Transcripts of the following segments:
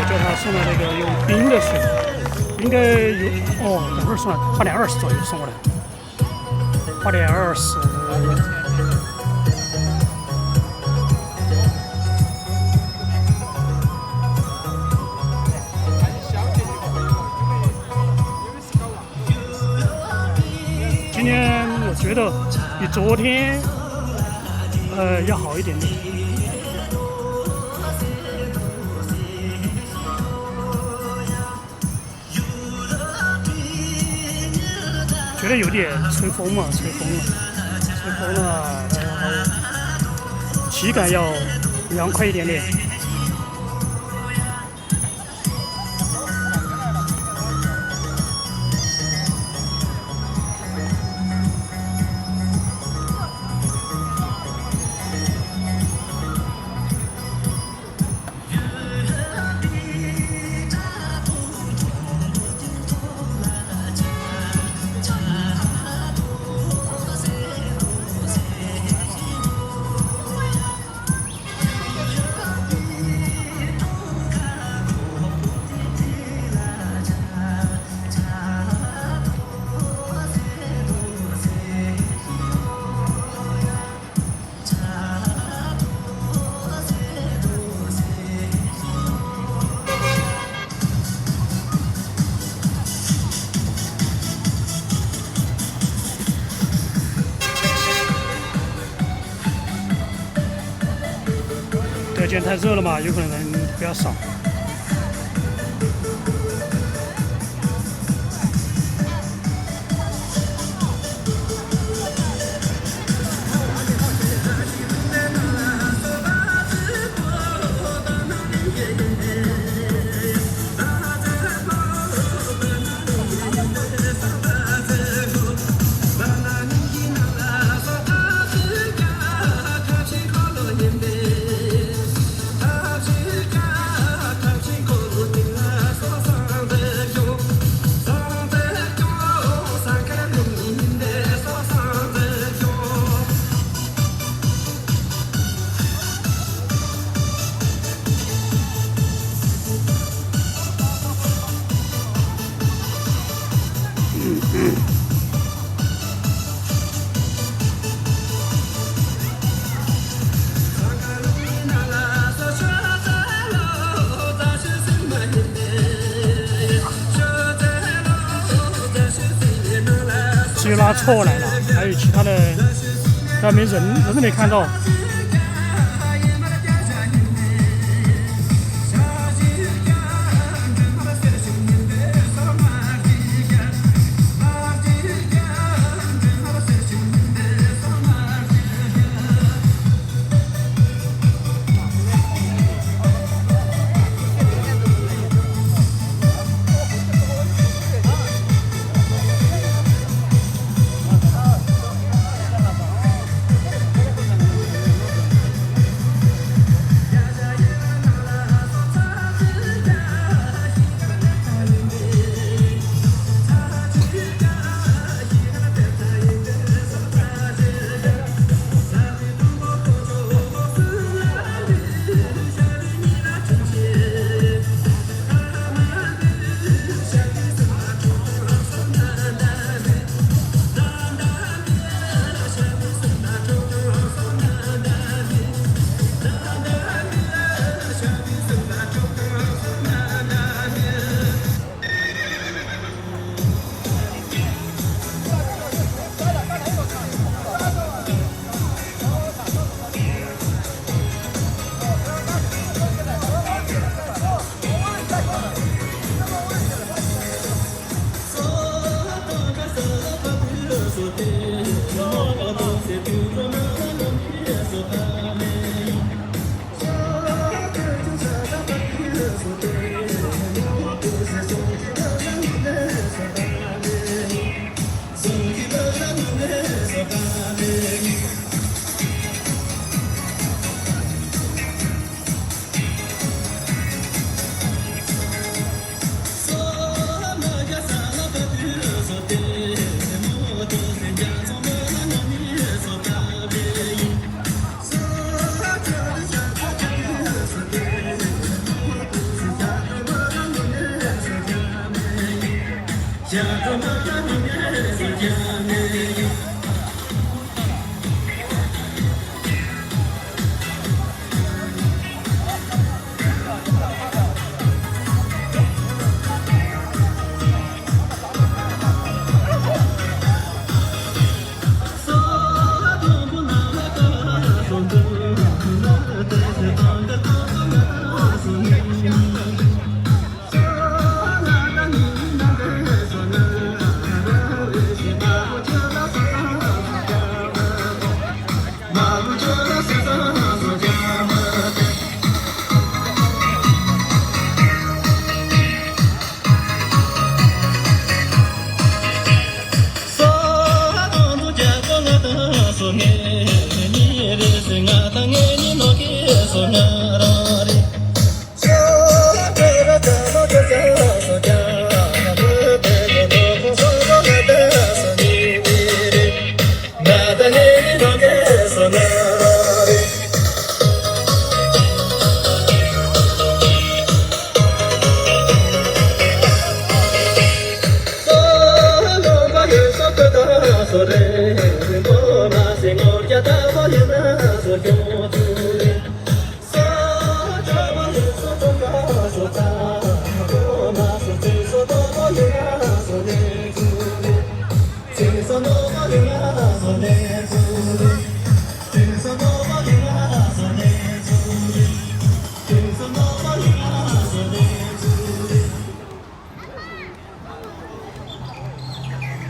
叫他送了那个有冰的水，应该有等会儿送了8:20左右送过来，8:20。今天我觉得比昨天要好一点点。觉得有点吹风了，体感要凉快一点点。今天太热了嘛，有可能人比较少。只有拉错来了，还有其他的，但没人没看到。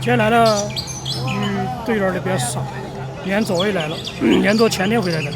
今天来的队员的比较少，连佐也来了，连佐前天回来的。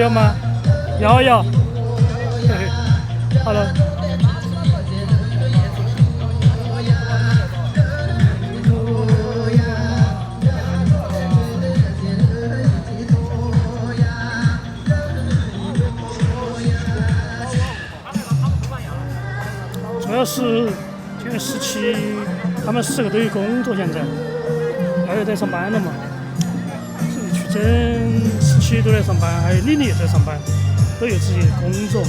要吗？要。嘿嘿，好了。主要是现在17，他们10个都有工作，现在还有在上班了嘛。去整17都在上班，还有丽丽也在上班，都有自己的工作。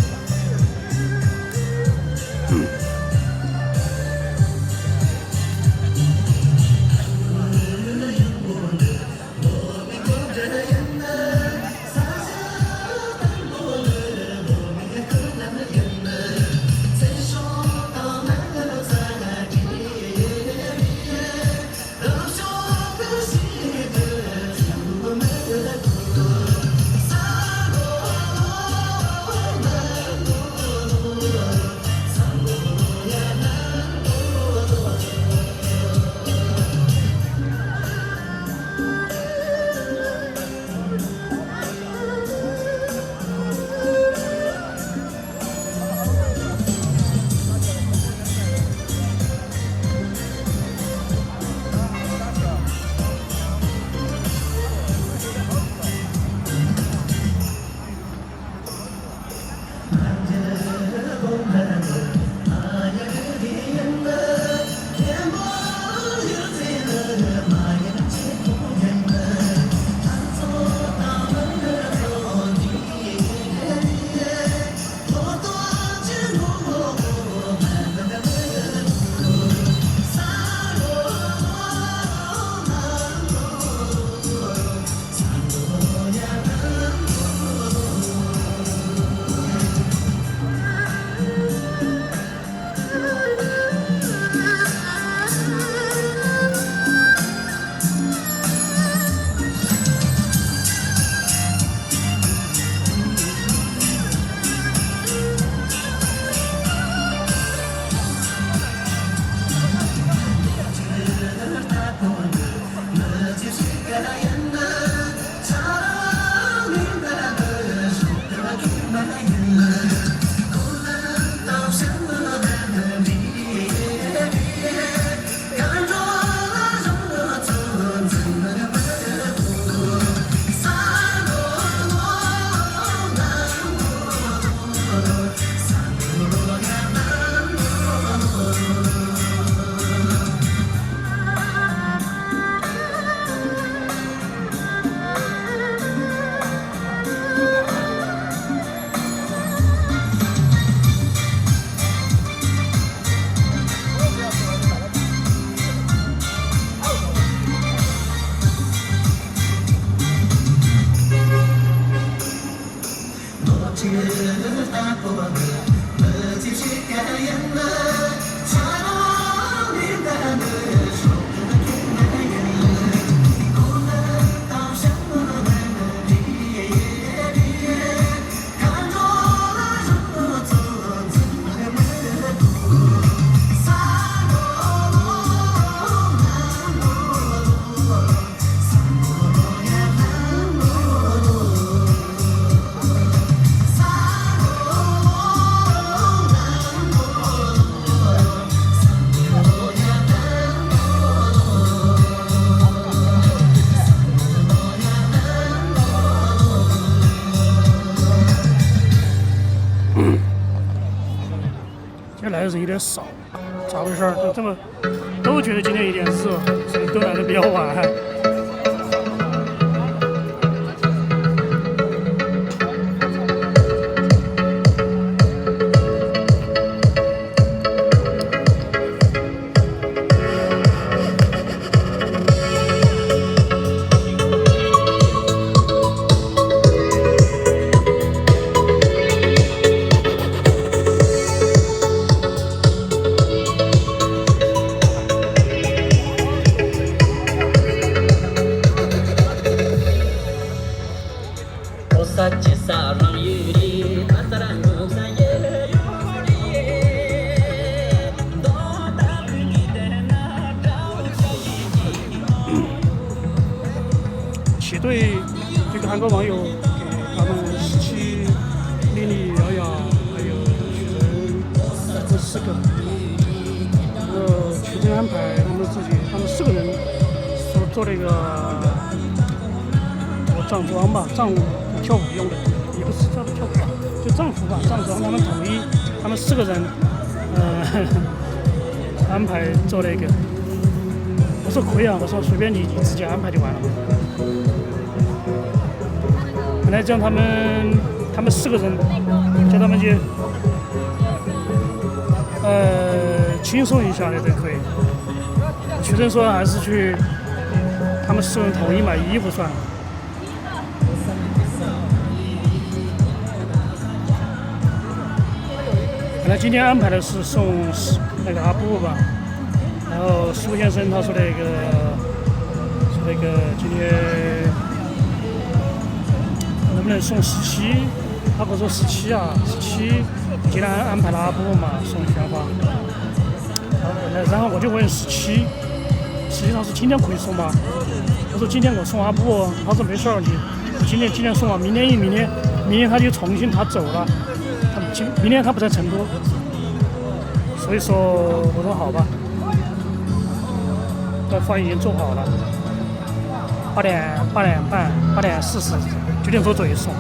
来的人有点少，咋回事儿？都这么都觉得今天有点热，所以都来的比较晚。对这个韩国网友给他们17 4个，取证安排他们4个人所做了一个帐装吧，帐舞跳舞用的，也不是跳舞吧，就帐服吧，帐装他们统一，他们4个人安排做了一个。我说可以啊，我说随便你直接安排就完了。本来叫他们4个人，叫他们去轻松一下的都可以。学生说还是去他们4人统一买衣服算了。本来今天安排的是送那个阿布吧，然后苏先生他说那个今天能不能送17？阿布说17啊，17今天安排了阿布嘛，送鲜花。然后我就问17，实际上是今天可以送吗？我说今天我送阿布，他说没事儿，你今天送啊，明天他就重新他走了，明天他不在成都，所以说我说好吧，这饭已经做好了，8点半8点409点多左右送。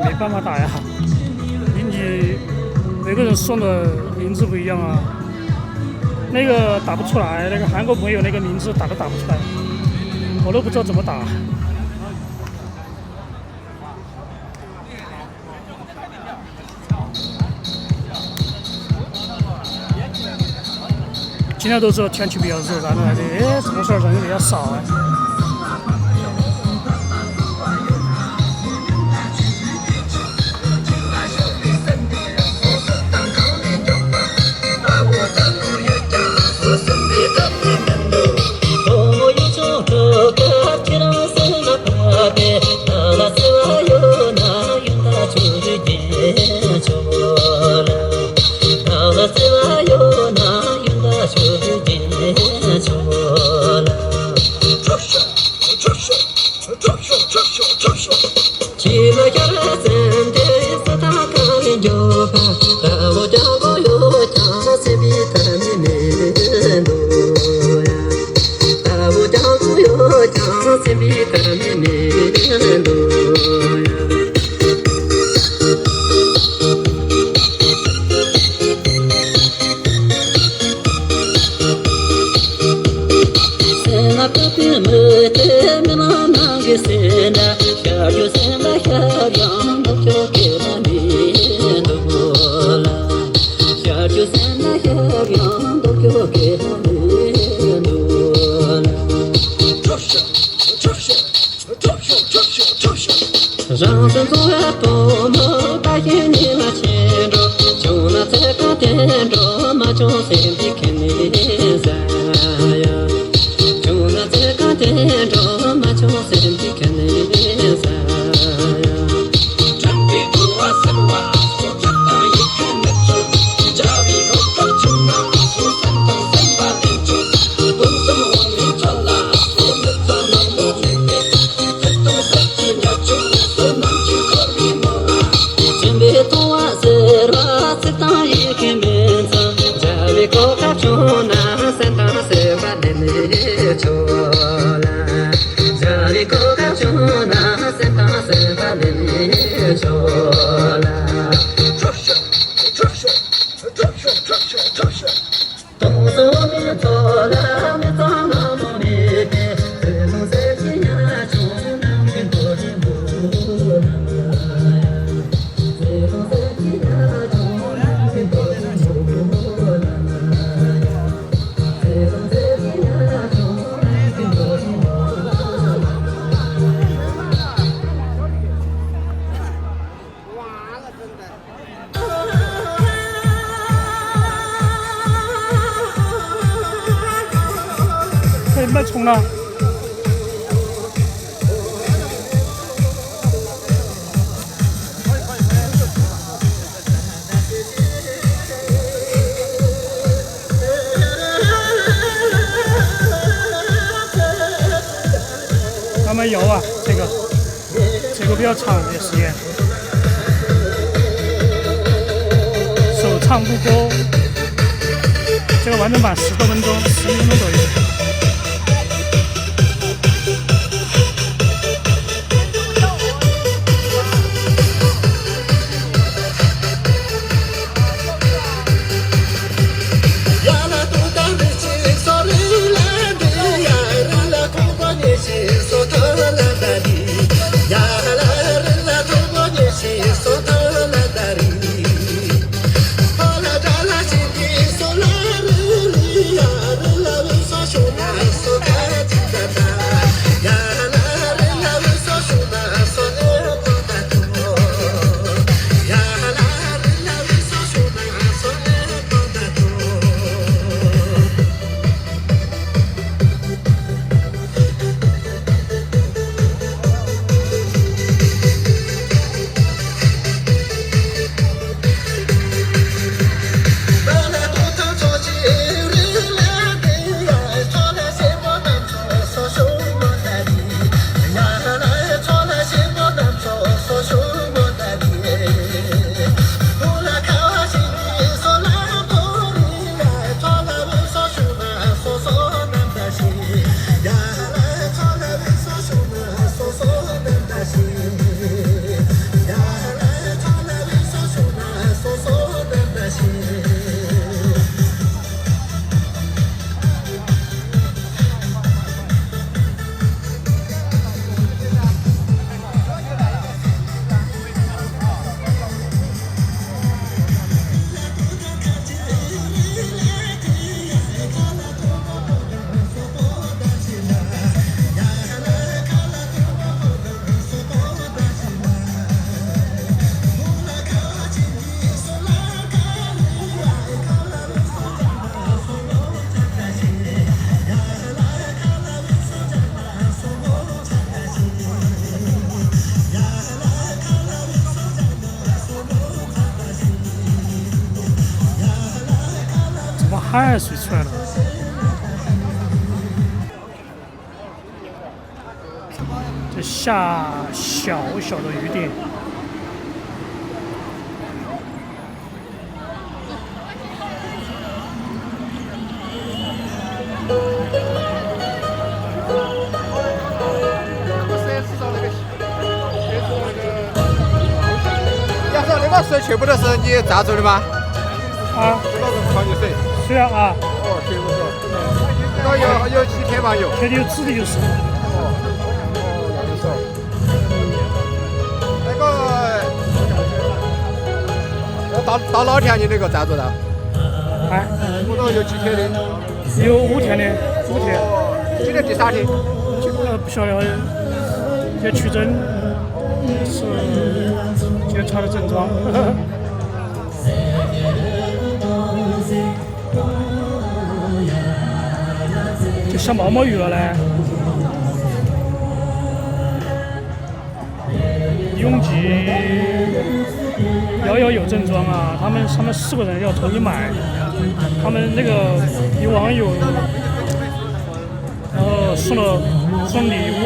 没办法打呀，你每个人送的名字不一样啊，那个打不出来，那个韩国朋友那个名字打不出来，我都不知道怎么打。今天都说天气比较热，然后来的，怎么说人比较少啊？让生做多么大眼你那牵着，就那在个点着嘛就随便看你噻呀，就那在个点着嘛就随便看你噻呀。真的不啊是不啊，我真的一看得出，家里头搞穷啊，说三头三把连住，东什么往里转啦，我们转那么绝对，这东西几秒钟。准备多啊，是吧？可以卖葱了。他们有啊，这个比较长的时间，首唱不歌，这个完整版10多分钟，11分钟左右。海水出来了。这下小小的雨点。要是那个水全部都是你榨出的吗？啊，这个是矿泉水。是啊啊。哦，全部是。这个有几天嘛有？这里有指的就是。那就是。那个，到哪天你那个赞助到？哎，我说有几天的？有5天的，5天。今天第3天。不晓得，这取证是检查的症状。就像毛毛雨了嘞。拥挤要有症状啊，他们4个人要同意买，他们那个有网友，然后送礼物，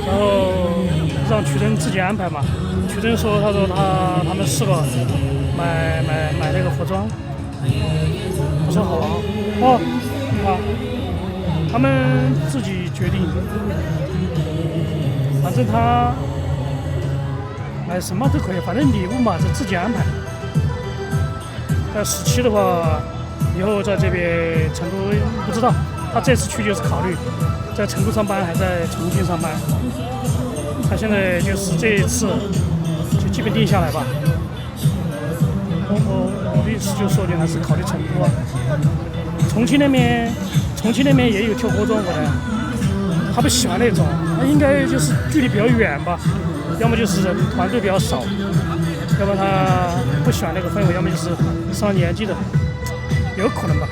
然后让曲珍自己安排嘛。曲珍说，他说他们4个买那个服装，不是好啊。哦，啊，他们自己决定，反正他买什么都可以，反正礼物嘛是自己安排。在17的话，以后在这边成都不知道，他这次去就是考虑在成都上班还在重庆上班。他现在就是这一次就基本定下来吧。我的意思就是说你还是考虑成都啊。重庆那边也有跳火桩舞的，他不喜欢那种，他应该就是距离比较远吧，要么就是人团队比较少，要么他不喜欢那个氛围，要么就是上年纪的，有可能吧。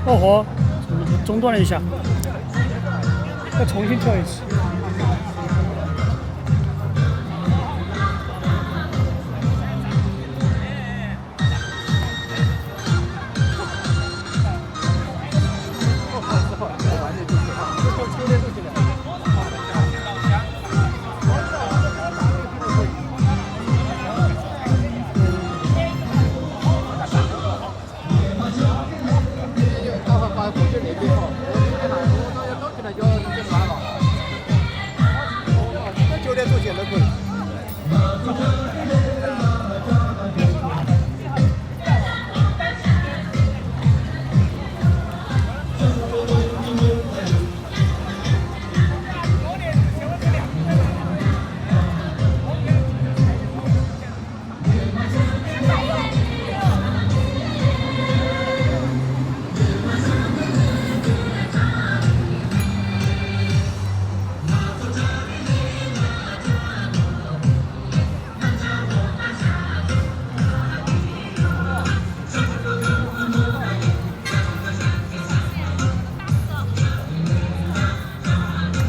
哦豁，中断了一下，要重新跳一次。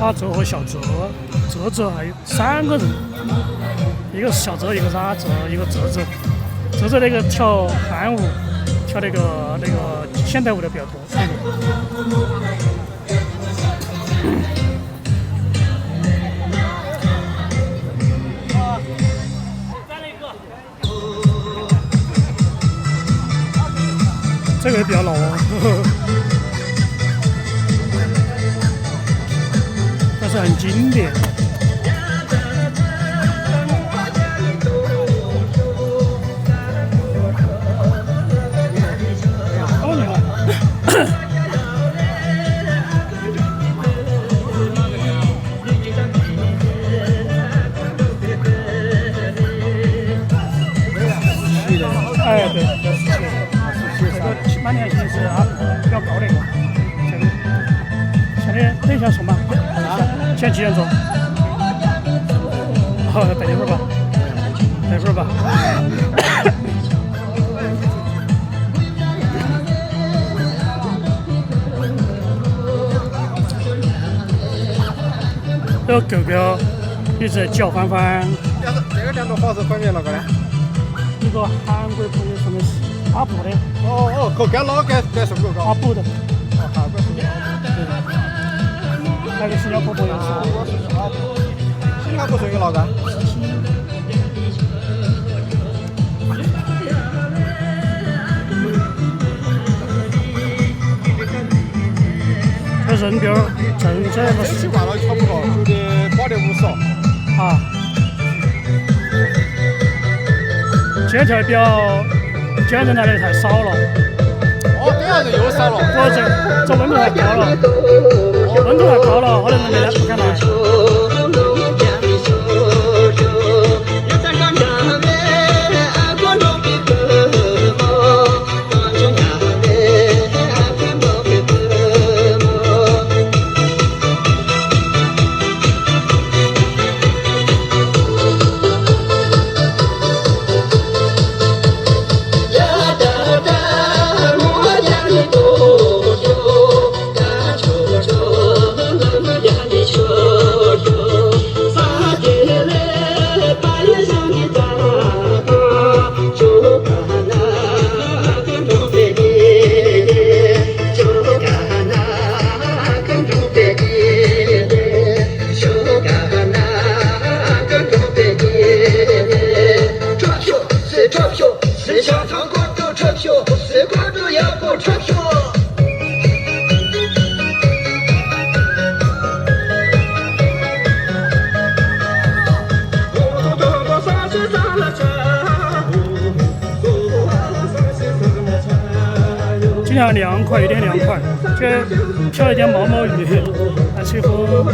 阿哲和小哲，哲还有3个人，一个是小哲，一个是阿哲，一个哲。哲那个跳韩舞，跳那个现代舞的比较多。这个也比较老哦。但是很经典。哦，你好。哎，对，要17，满年薪是比较高的一个。现在等一下送吧。现在几点钟？好，等一会儿吧，等一会儿吧。这个狗狗一直在叫欢欢。这个两种花式分别那个呢？一个韩国朋友送的是阿布的。哦，跟老跟是狗狗。阿布的。韩国是。还有个新加坡朋友是。新加坡是一个哪个？这人标正这个习惯了差不多，9点8点50。啊。今天表，今天人来的太少了。哦，今天人又少了。这温度太高了，温度太高了，好多人没来不敢来。今天凉快，有点凉快，这飘了一点毛毛雨，还吹风。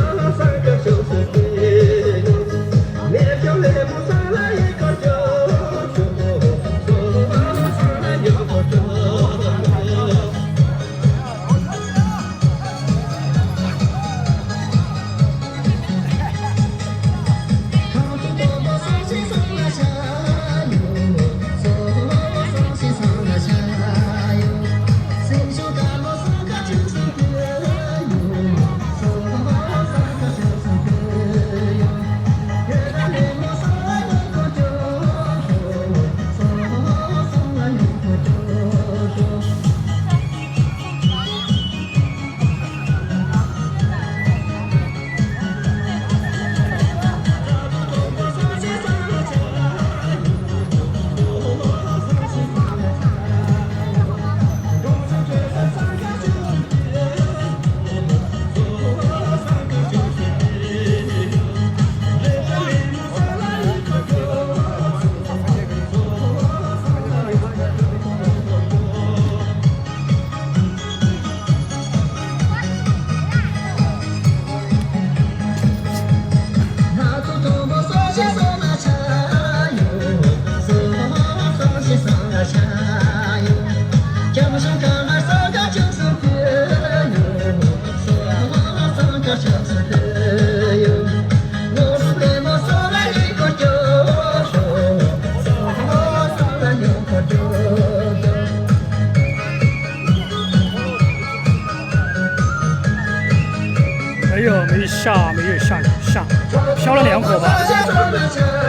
是下没有下雨，下了2颗吧。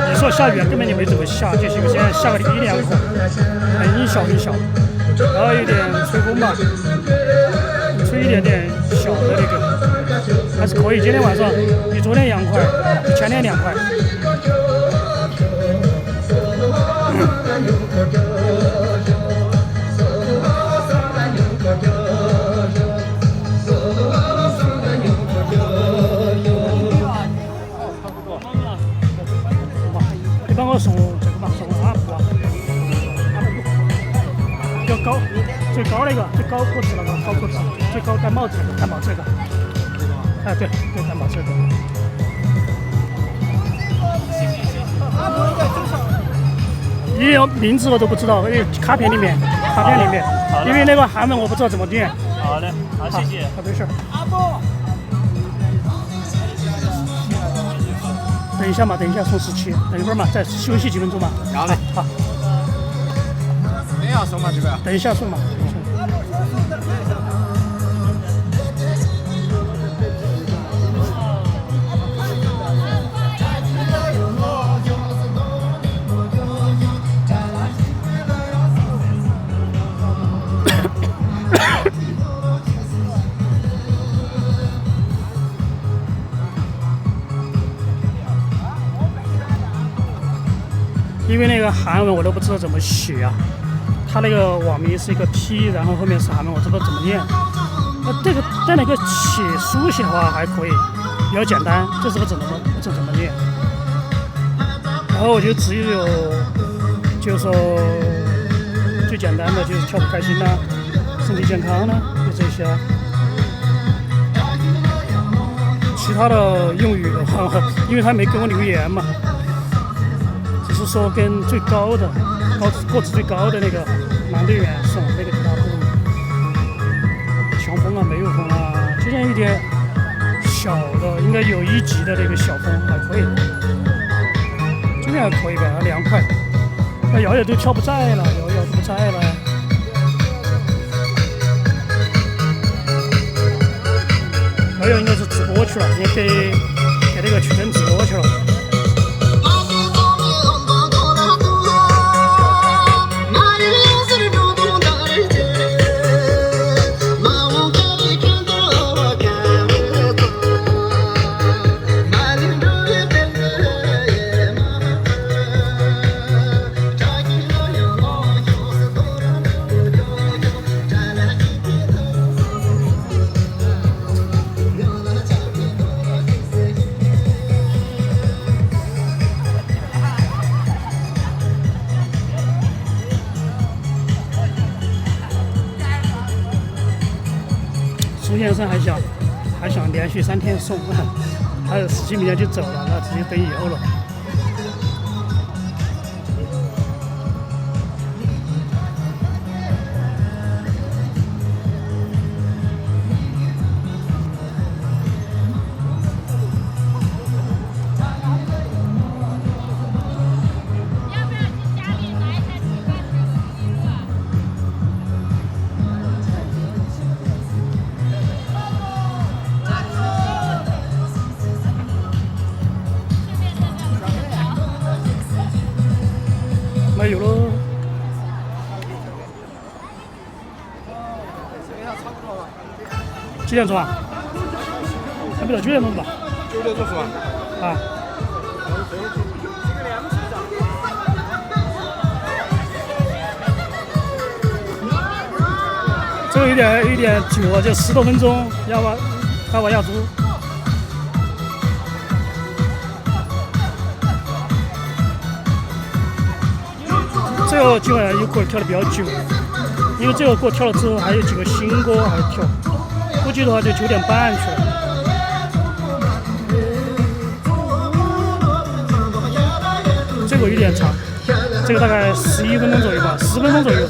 你说下雨根本就没怎么下，就是现在下个1-2颗，很小很小，然后有点吹风吧，吹一点点小的那个，还是可以。今天晚上比昨天凉快，比前天凉快。你帮我送这个吧，送阿布啊，比较高，最高那个，最高个子那个高个子，最高戴帽子那个，戴帽子那个。哎，对，戴帽子那个。你有名字我都不知道，因为卡片里面，因为那个韩文我不知道怎么念。好的，好，谢谢。好，没事。等一下嘛，等一下送17，等一会儿嘛，再休息几分钟嘛。要嘞。好。等一下送嘛这个。等一下送嘛。因为那个韩文我都不知道怎么写啊，他那个网名是一个 T， 然后后面是韩文，我知道怎么念。这个在那个写书写的话还可以，比较简单，这是不知道怎么念。然后我就只有就是说最简单的就是跳舞开心啦，身体健康啦，就这些。其他的用语的话，因为他没给我留言嘛。是说跟最高的个子最高的那个男队员送那个给他不强风啊，没有风啊，就像有点小的，应该有1级的那个小风还可以，今天还可以吧，还凉快。那瑶瑶都跳不在了，瑶瑶都不在了。瑶瑶应该是直播去了，也给那个曲珍直播去了。苏先生还想连续3天送，还有17明天就走了，那直接等以后了。没有喽。几点钟啊？还没到9点钟吧？9点钟是吧？啊。这个有点久，就10多分钟，要不待会要租。这个今晚有歌跳的比较久，因为这个歌跳了之后还有几个新歌还跳，估计的话就9点半去了。这个有点长，这个大概11分钟左右吧，10分钟左右。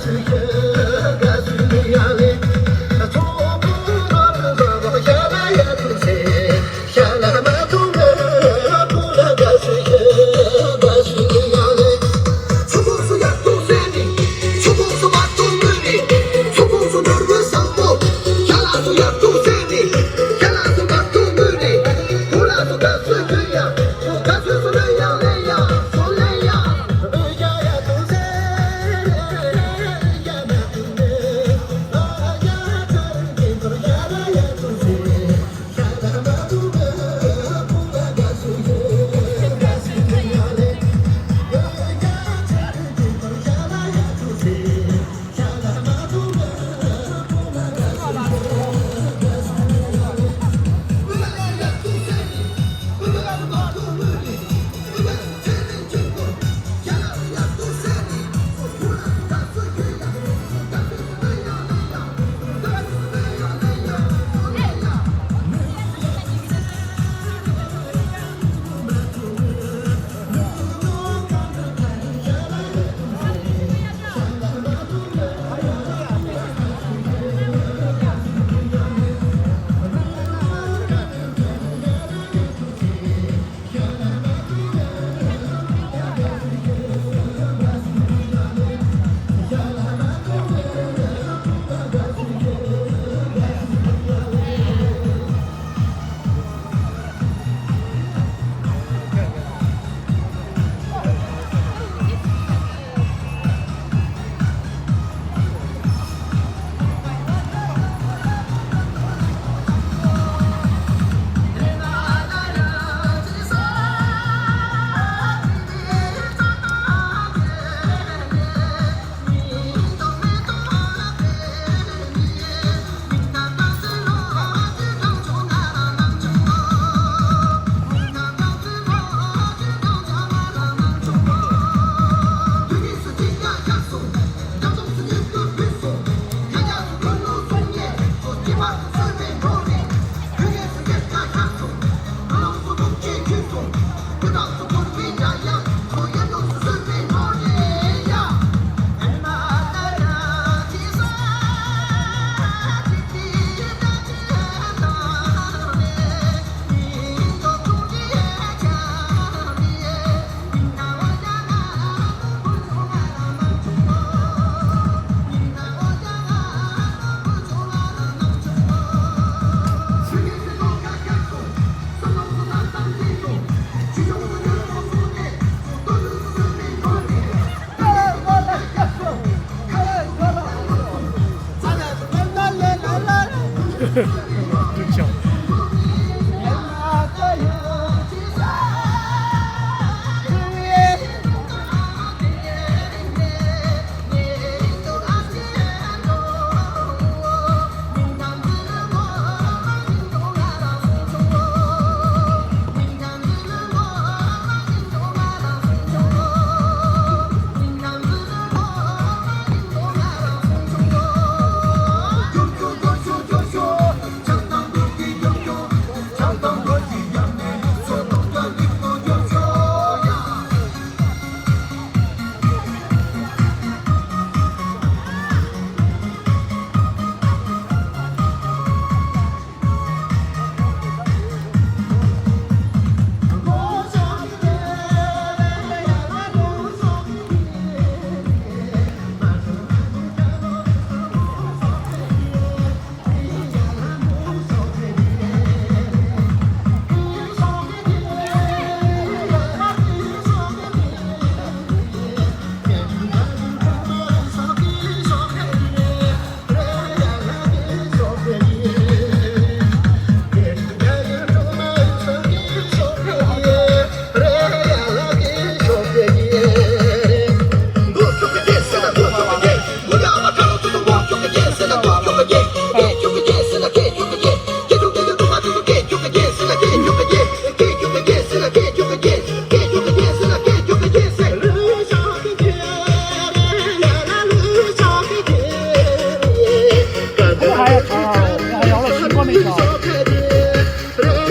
就叫。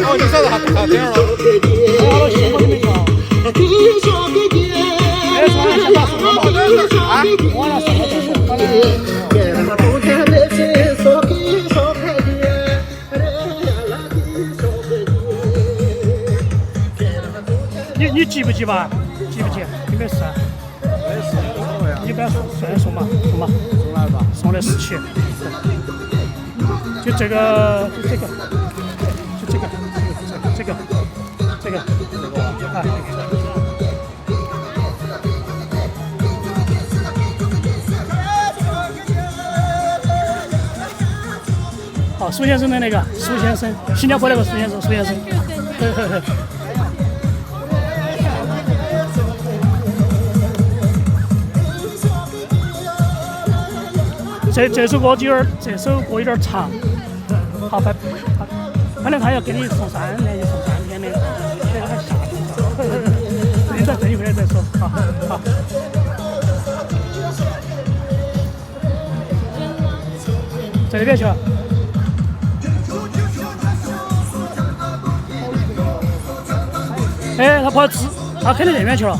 哦，你啥子还点了？我了西瓜都没跳。哎，说完先把送了嘛。啊，我了送了再说。好嘞。你急不急吧？急不急？你没事啊？没事，无所谓啊。你不要送嘛，送嘛。送来吧。送的17。就这个，就这个，就这个，这个，这个，啊。好，苏先生的那个，苏先生，新加坡那个苏先生，苏先生。这首歌有点长，好，本来他要给你送3天，就送3天的，这个还下你再等一会儿再说，好。在那边去了。哎，他跑他肯定那边去了。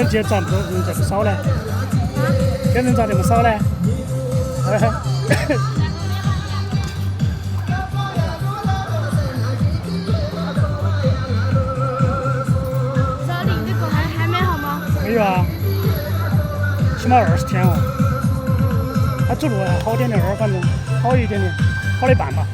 今天咋人这么少呢？今天人咋这么少呢？这领的歌还没好吗？没有啊，起码20天哦。他走路还好点点，20分钟，好一点点，好的半吧。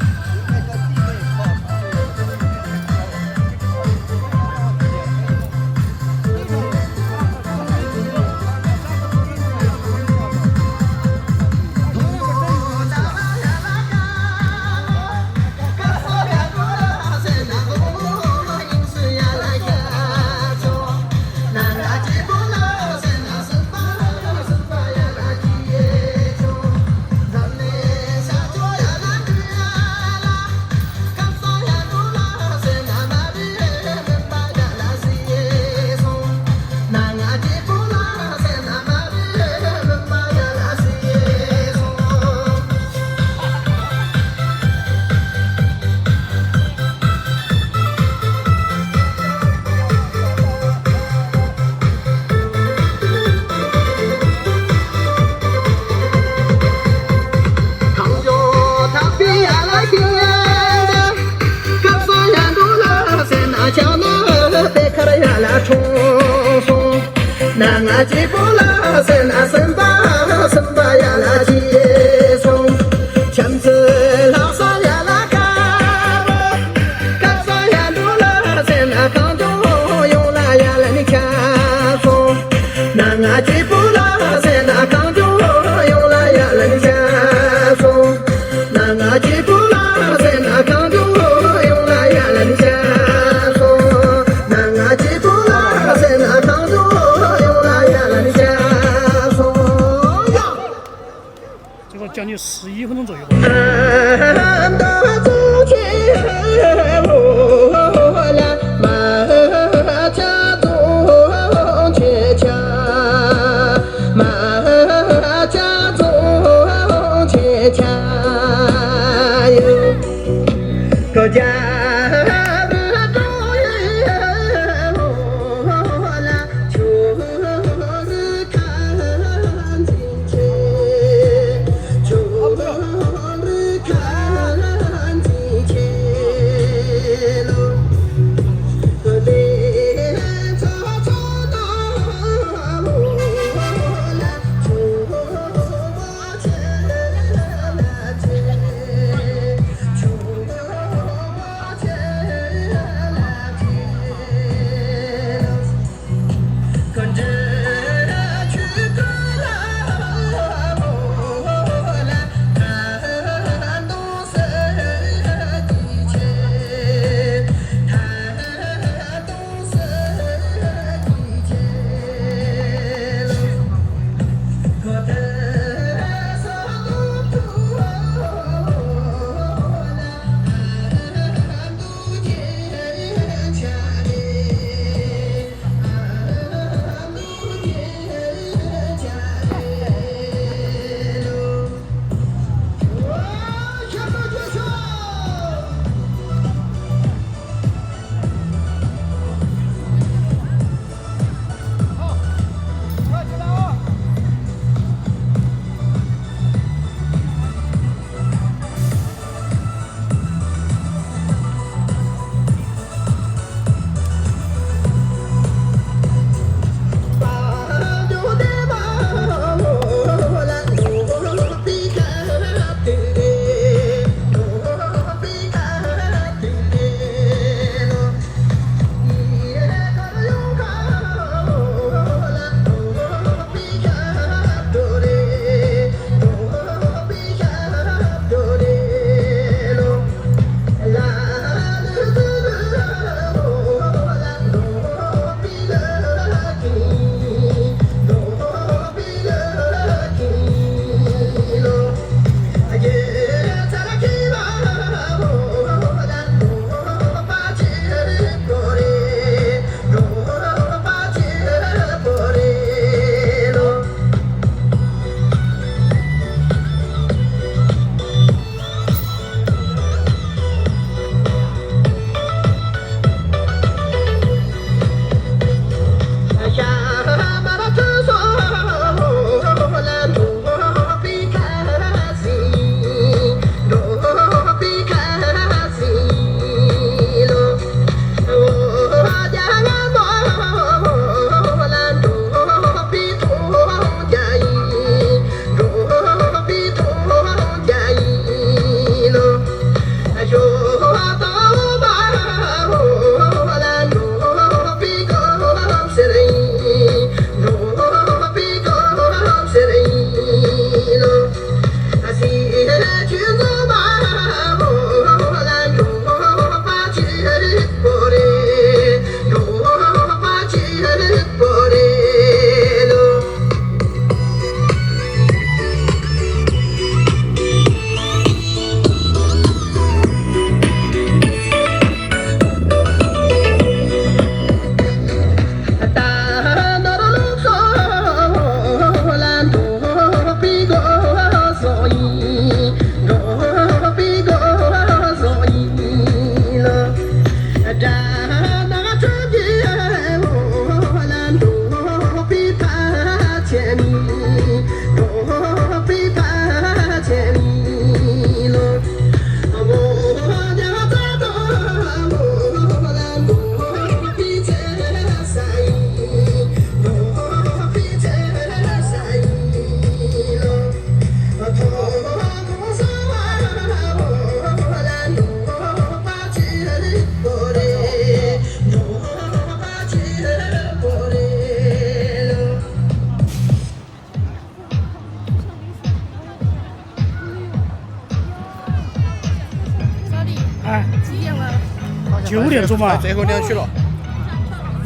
9点钟嘛，最后2区了。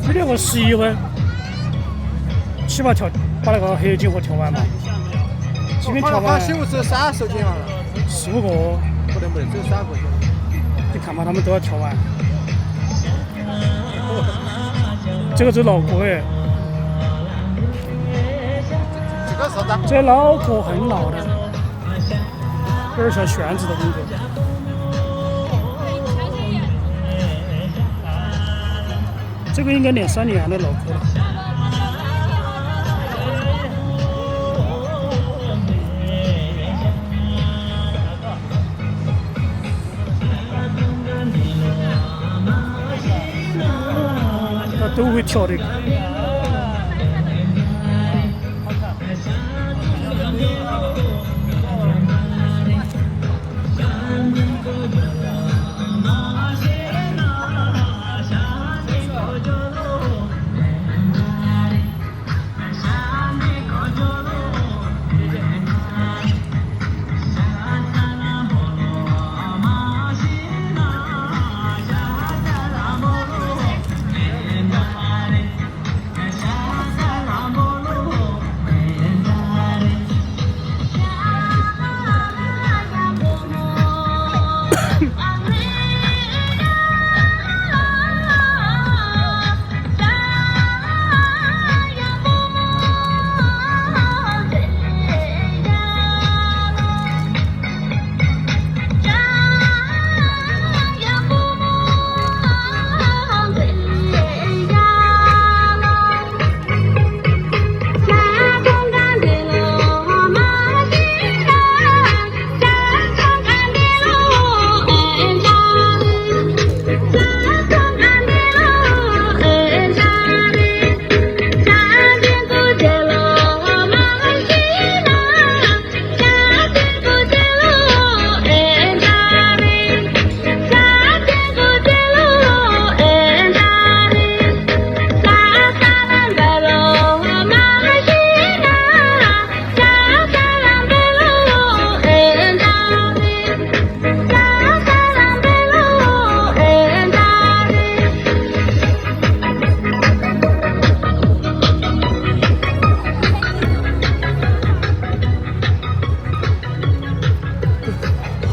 今天我11分，起码把那个黑金河跳完嘛。这边跳完。休是啥时候结完了15个，可能没得走3个去。你看嘛，他们都要跳完。这个最恼火哎，这个啥子？这脑壳很闹的，有点像炫子的感觉。这个应该连3年的脑壳了。他都会跳这个。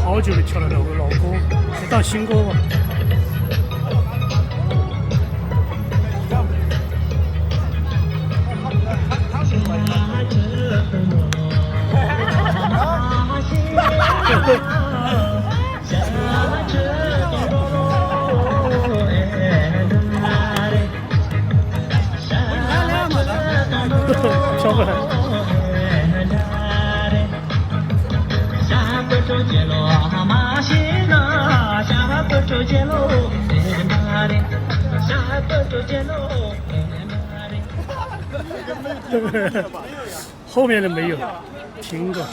好久没跳了，老歌，是当新歌吧？跳不来。后面的没有，听过。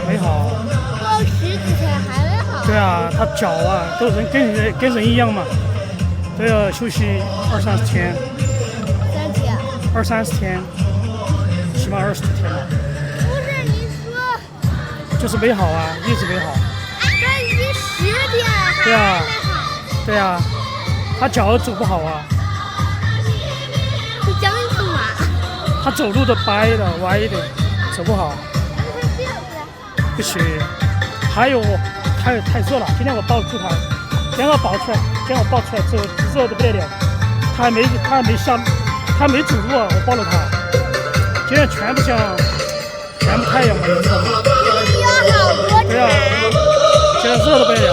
美好。过10几天还美好。对啊，他脚啊都跟人一样嘛，都要休息20-30天3几啊？ ，20-30天，起码20多天了。不是你说，就是美好啊，一直美好。这已经10天还对啊没好，对啊，他脚走不好啊，你讲你干嘛？他走路都掰的歪的，走不好。这样子。不行，还有太热了，今天我抱住他，今天我抱出来之后热的不得了，他还没走路啊，我抱了他，今天全部太阳嘛，你知道吗？有好多对啊，今天热的不得了。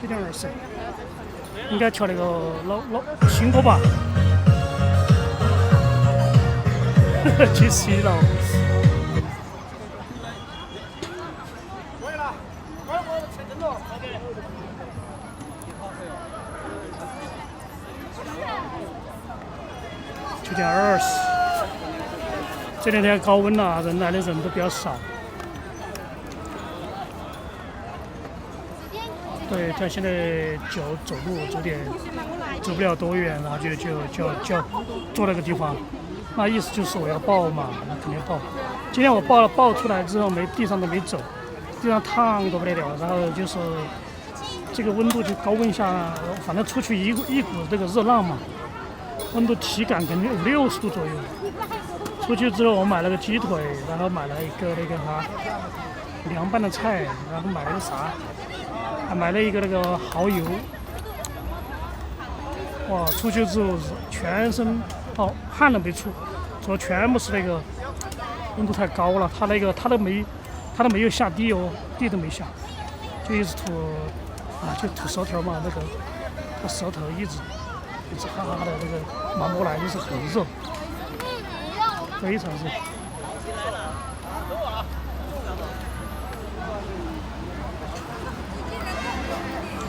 9.20，应该跳那个老新歌吧？70了。9.20，这两天高温了，人来的人都比较少。对他现在脚走路走不了多远，然后就要坐那个地方，那意思就是我要抱嘛，那肯定抱。今天我抱出来之后，地上都没走，地上烫得不得了，然后就是这个温度就高温下，反正出去一股这个热浪嘛，温度体感肯定50-60度左右。出去之后我买了个鸡腿，然后买了一个那个凉拌的菜，然后买了个啥？还买了一个那个蚝油，哇！出去之后全身汗都没出，主要全部是那个温度太高了，他都没有下地哦，地都没下，就一直吐就吐舌头嘛，那个他舌头一直哈哈的，那个忙不过来，就是很热，非常热。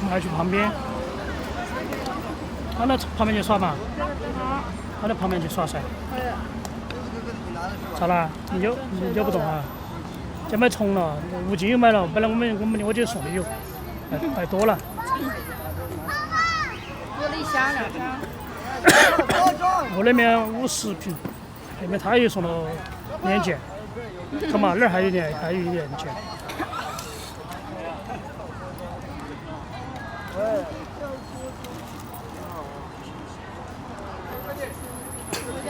我们还去旁边，那旁边去耍嘛？那旁边去耍噻。咋啦？你有不动啊？这买重了，无精油买了，本来我们我就送的油，太多了。我的香料我那边50瓶，那边他也送了2件，看嘛，那儿还有一点件。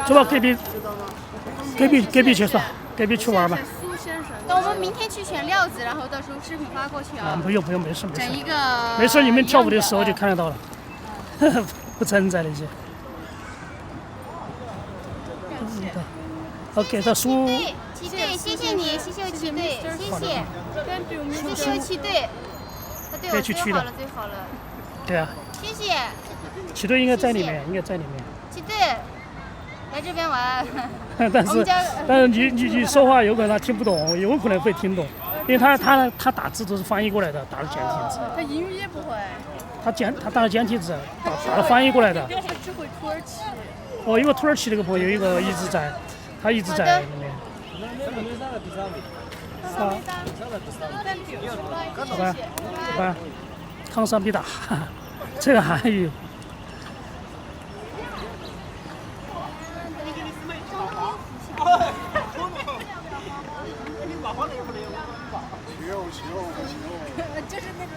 走吧，隔壁去耍，隔壁去玩吧。苏先生，那我们明天去选料子，然后到时候视频发过去啊。不用，没事。整一个。没事，你们跳舞的时候就看得到了，不存在那些。OK， 他输。对，谢谢你，谢谢齐队，谢谢。谢谢齐队。对我最好了。对啊。谢谢。齐队应该在里面，齐队，来这边玩。但是你说话有可能他听不懂，有可能会听懂。因为他大字都是翻译过来的，大的简体字。他英语也不会。他打了简体字，大的翻译过来的。他只会土耳其。哦，有个土耳其那个朋友，有一个他一直在里面。好。拜。康桑比达，这个韩语。就是那种。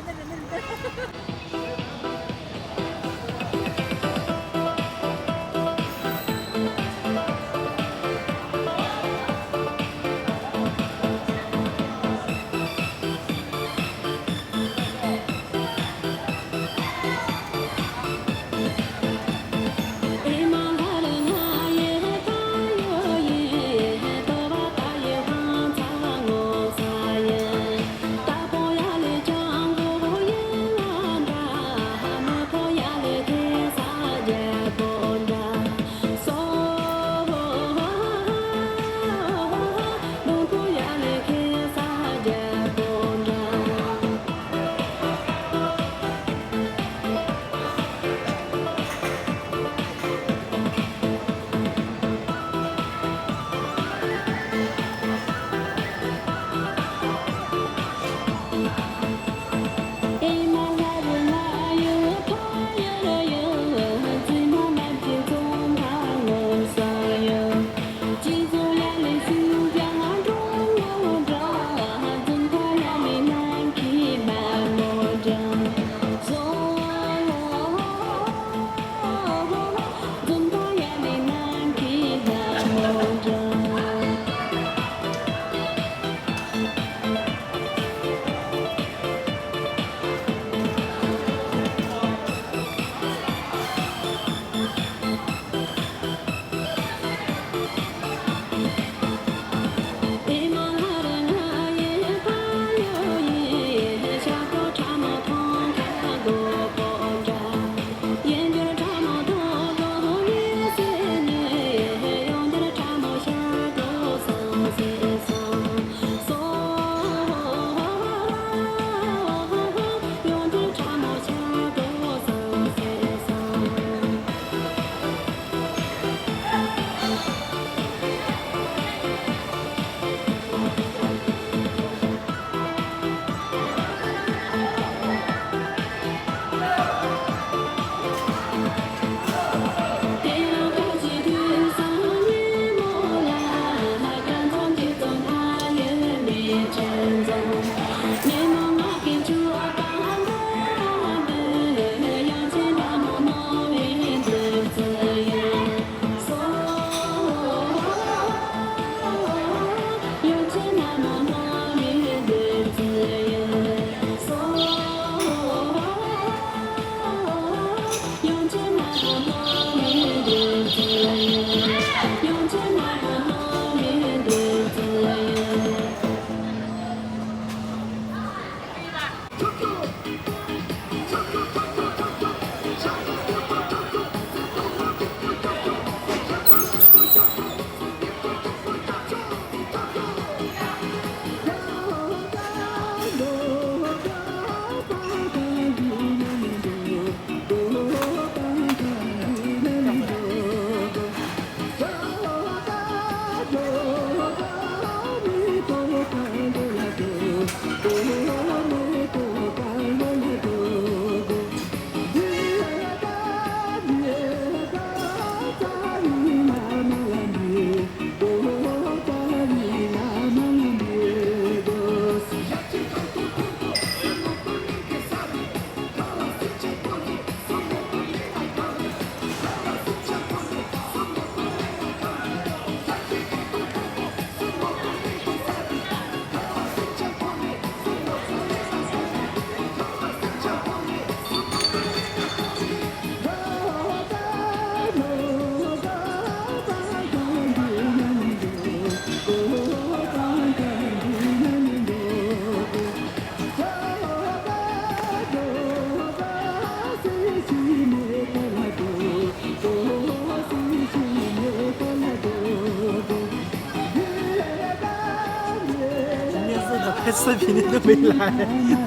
视频的都没来，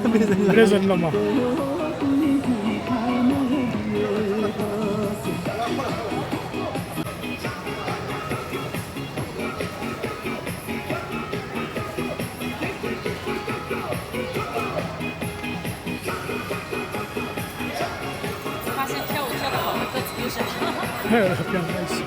都没人没来。得人了嘛。发现跳舞跳得好的个子就是他。不要开心。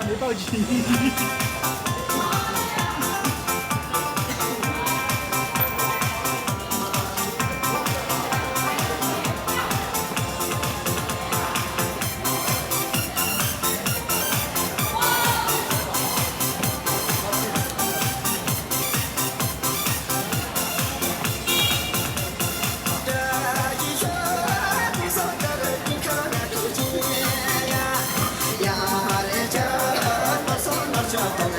没报警。Jump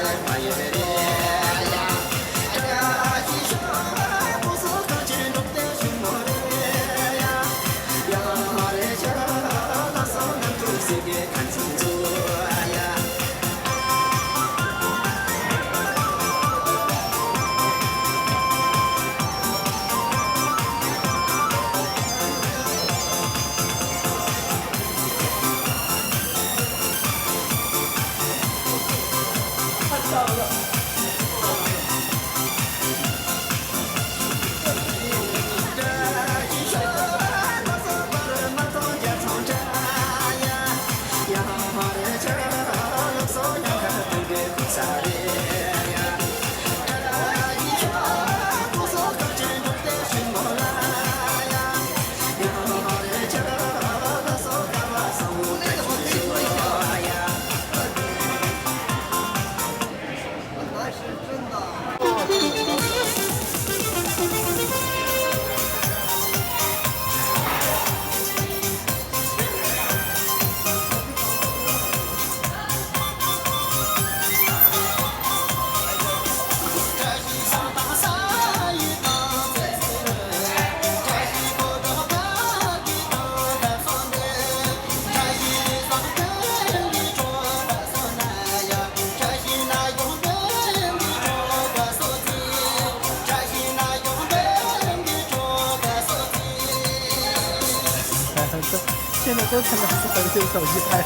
样子，现在都成了手机拍。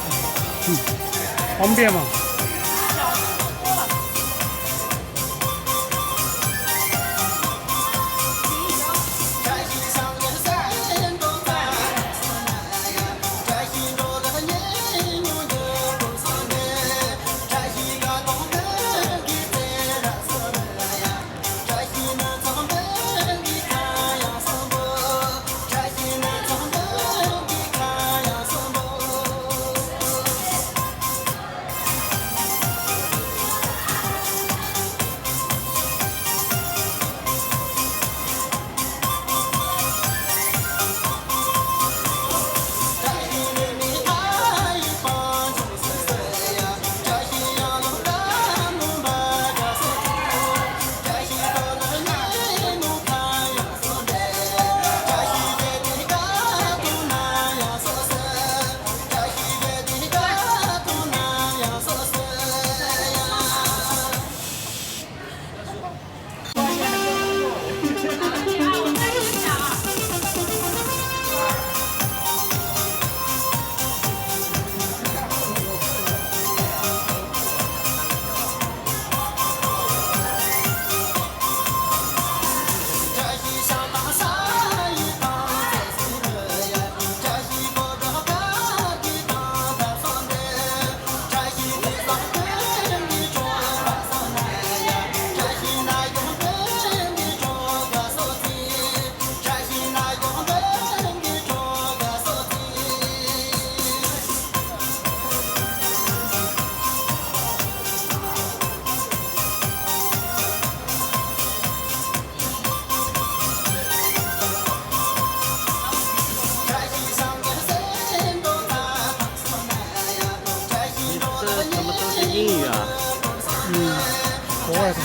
方便嘛。什么都是英语啊？国外的。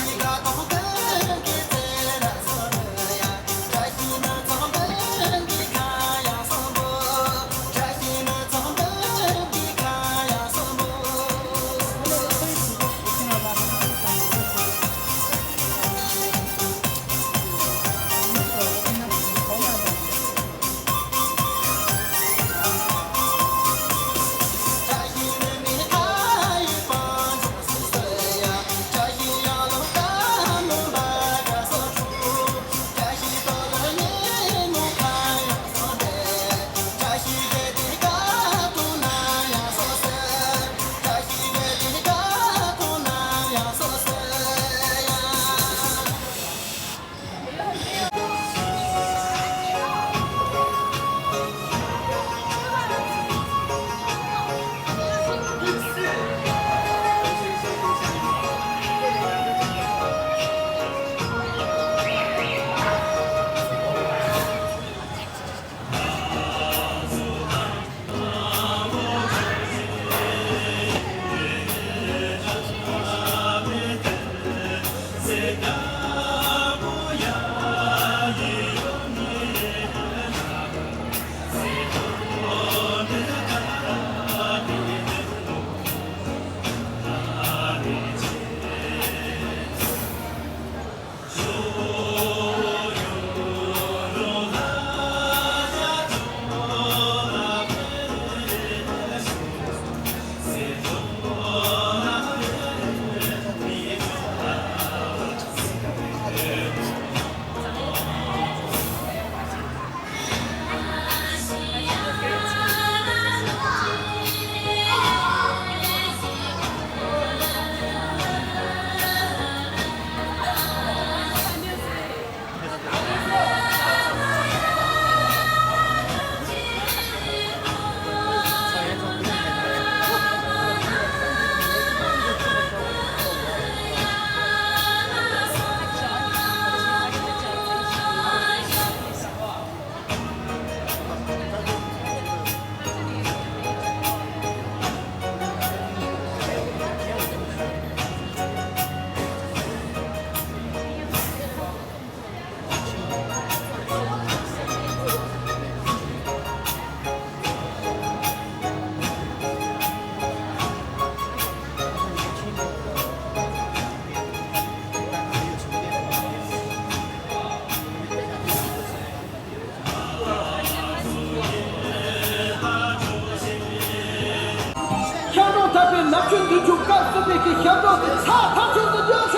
边那群的就告诉别个想到的差他就是掉下。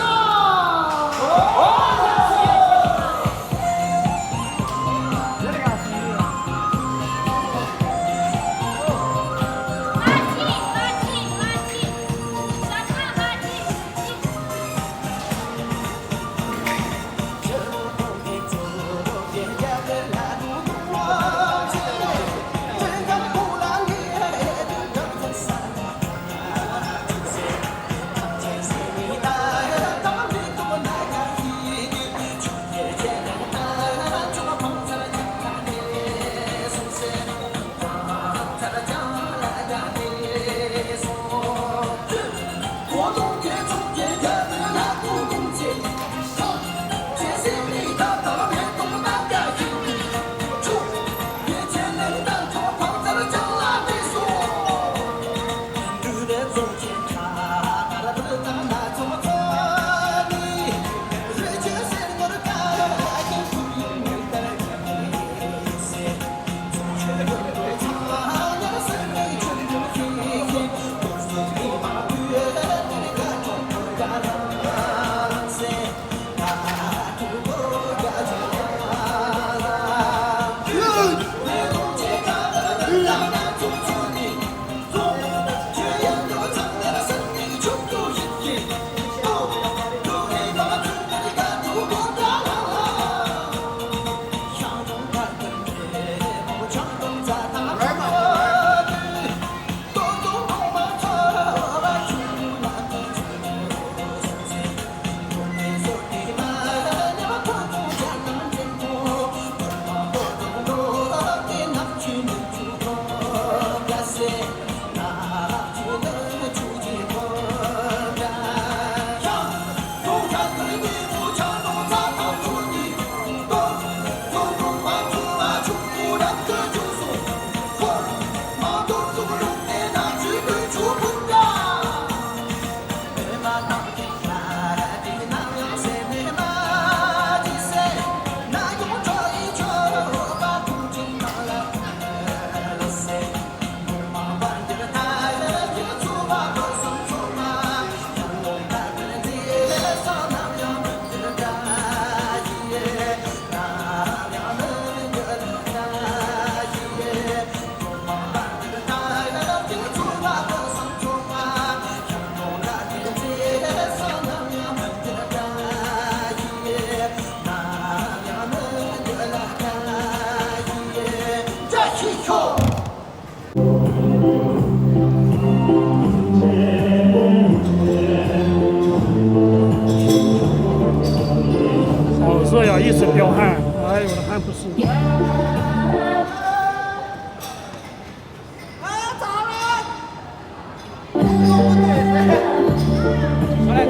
这要一直彪悍，哎呦我的汉普斯！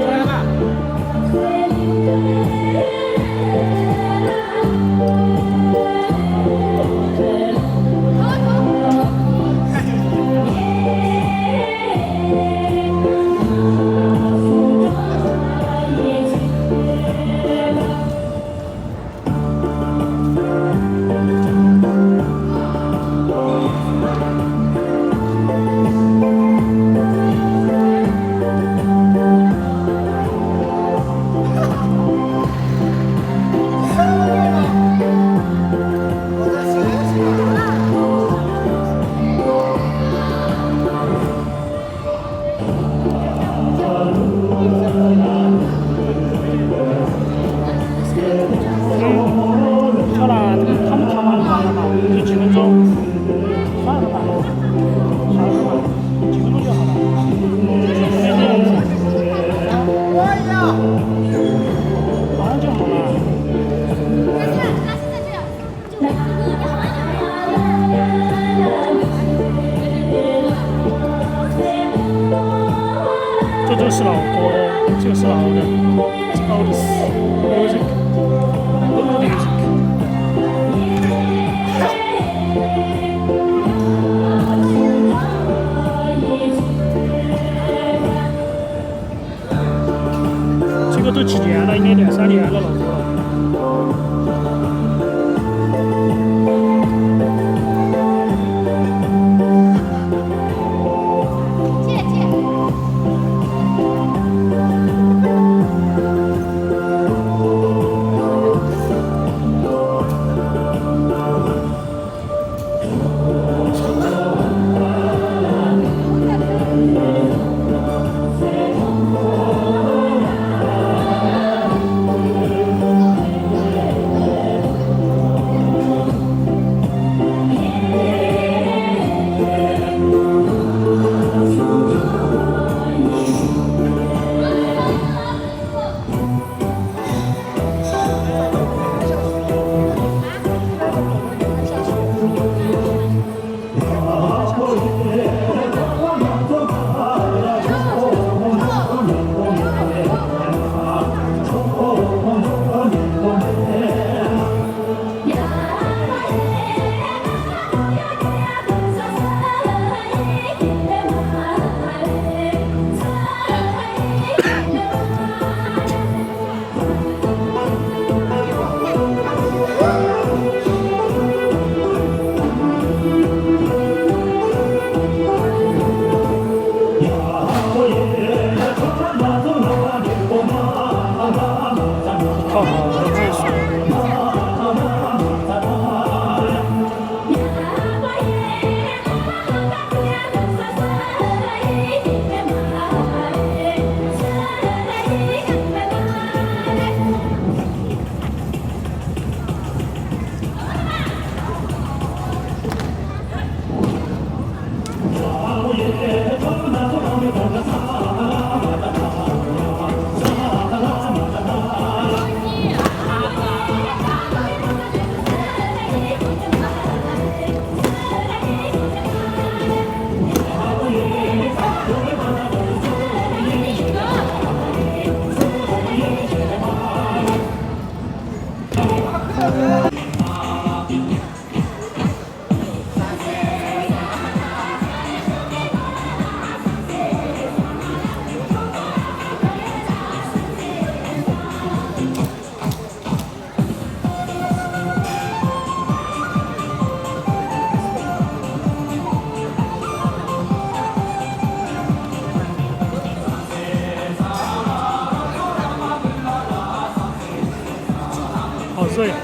出来了吧！好了，他们跳完就完了吧？就几分钟，算了吧，算了吧，几分钟就好了。马上就好了。这就是老歌，这个是老的，这个 old music， old music。这个都几年了，应该2、3年了，老歌。借。好热呀！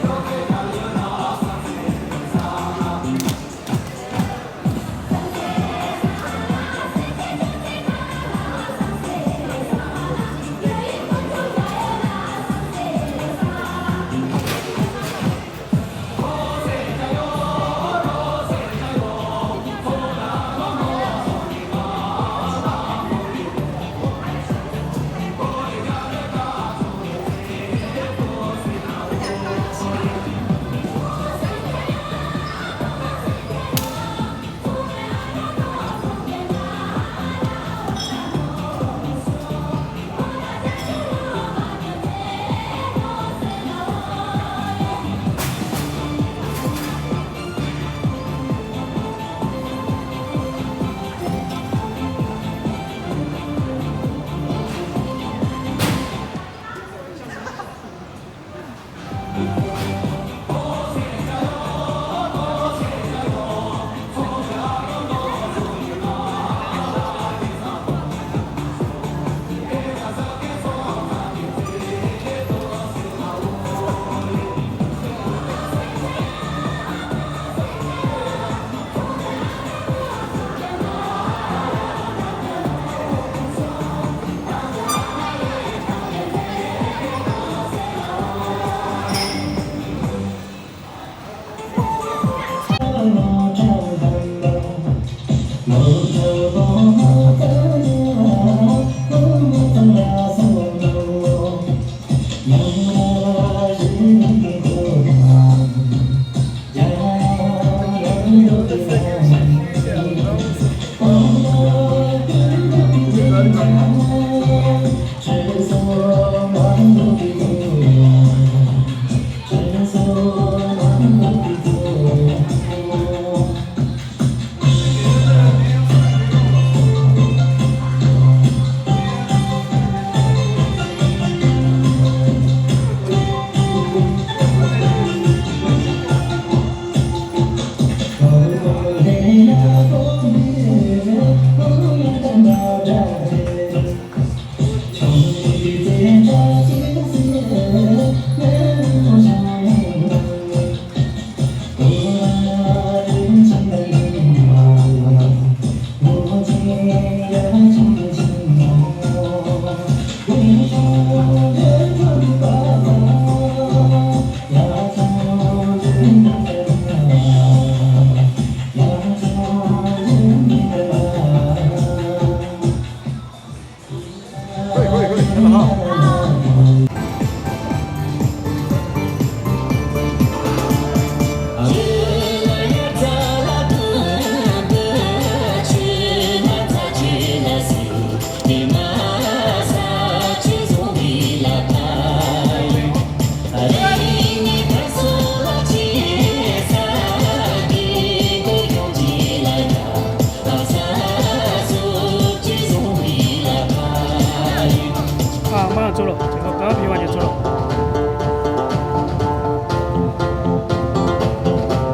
走了，这个刚比完就走了。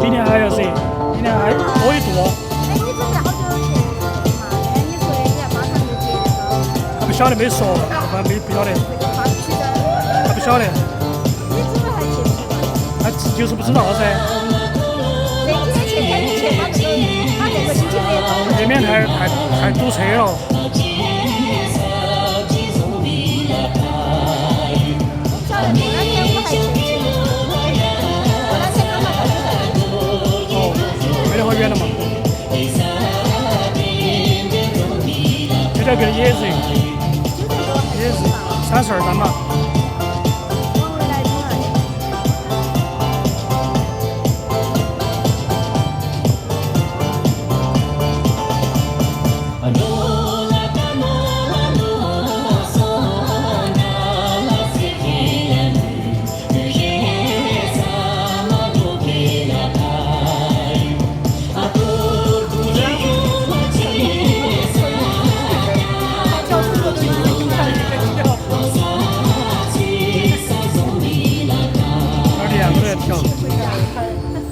明天还要噻，明天还多一度。哎，你准备好久去嘛？哎，你说的你要马上就接那个。他不晓得，没说，他没不晓得。他不晓得。你准备还去不去？他就是不知道噻。那几天去肯定去，把这个星期六。那边太堵车了。哦，没得好远了嘛。去了个野人，32单嘛。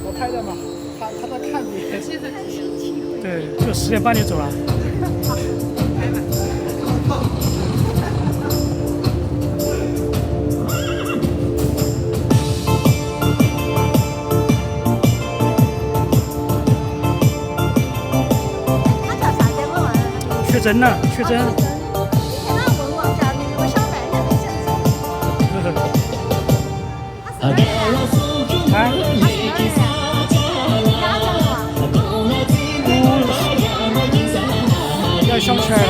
我拍的嘛，他在看你。对，就10点半就走了。他叫啥来问完了？薛真呢？薛真。你看他问我啥名字，我想半天没想起来。他是哪儿人啊？啊？想起来了，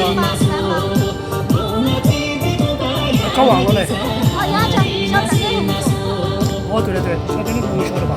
搞忘了嘞。哦，雅江，小镇的同学。哦，对对对，小镇的同学了。